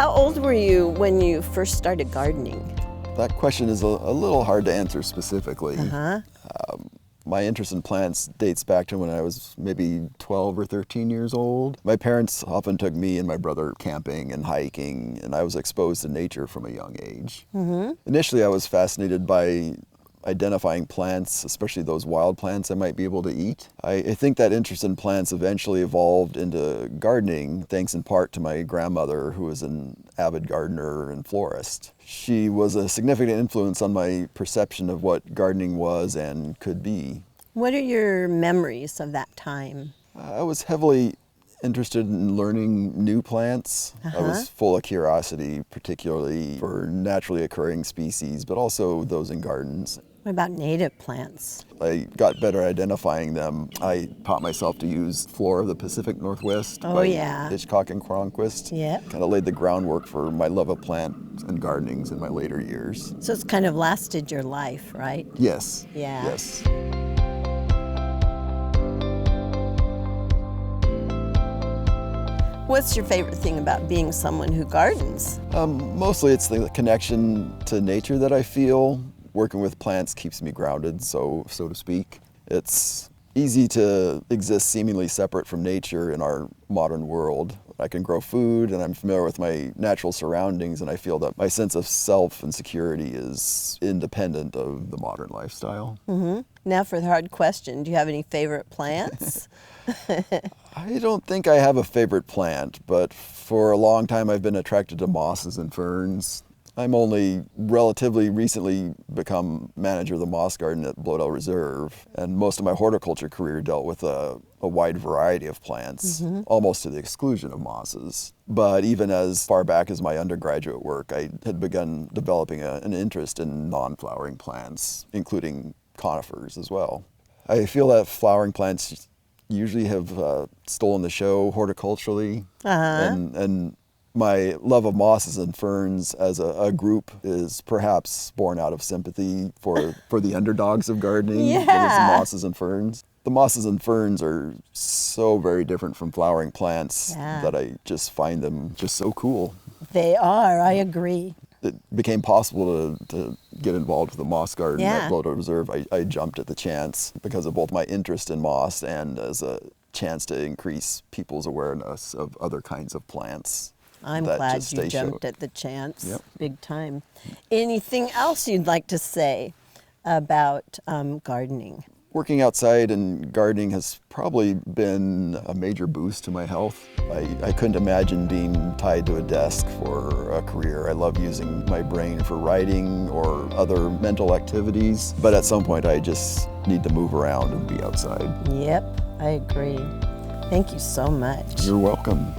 How old were you when you first started gardening? That question is a little hard to answer specifically. Uh-huh. My interest in plants dates back to when I was maybe 12 or 13 years old. My parents often took me and my brother camping and hiking, and I was exposed to nature from a young age. Mm-hmm. Initially, I was fascinated by identifying plants, especially those wild plants I might be able to eat. I think that interest in plants eventually evolved into gardening, thanks in part to my grandmother, who was an avid gardener and florist. She was a significant influence on my perception of what gardening was and could be. What are your memories of that time? I was heavily interested in learning new plants. I was full of curiosity, particularly for naturally occurring species, but also those in gardens. What about native plants? I got better at identifying them. I taught myself to use Flora of the Pacific Northwest by Hitchcock and Cronquist. Yep. Kind of laid the groundwork for my love of plants and gardenings in my later years. So it's kind of lasted your life, right? Yes. Yeah. Yes. What's your favorite thing about being someone who gardens? Mostly it's the connection to nature that I feel. Working with plants keeps me grounded, so to speak. It's easy to exist seemingly separate from nature in our modern world. I can grow food and I'm familiar with my natural surroundings, and I feel that my sense of self and security is independent of the modern lifestyle. Mm-hmm. Now for the hard question, do you have any favorite plants? I don't think I have a favorite plant, but for a long time I've been attracted to mosses and ferns. I'm only relatively recently become manager of the moss garden at Bloedel Reserve, and most of my horticulture career dealt with a wide variety of plants, almost to the exclusion of mosses. But even as far back as my undergraduate work, I had begun developing an interest in non-flowering plants, including conifers as well. I feel that flowering plants usually have stolen the show horticulturally, and my love of mosses and ferns as a group is perhaps born out of sympathy for the underdogs of gardening, that is mosses and ferns. The mosses and ferns are so very different from flowering plants that I just find them just so cool. They are, I agree. It became possible to get involved with the moss garden at Bloedel Reserve. I jumped at the chance because of both my interest in moss and as a chance to increase people's awareness of other kinds of plants. I'm glad you jumped at the chance. Yep. Big time. Anything else you'd like to say about gardening? Working outside and gardening has probably been a major boost to my health. I couldn't imagine being tied to a desk for a career. I love using my brain for writing or other mental activities, but at some point I just need to move around and be outside. Yep, I agree. Thank you so much. You're welcome.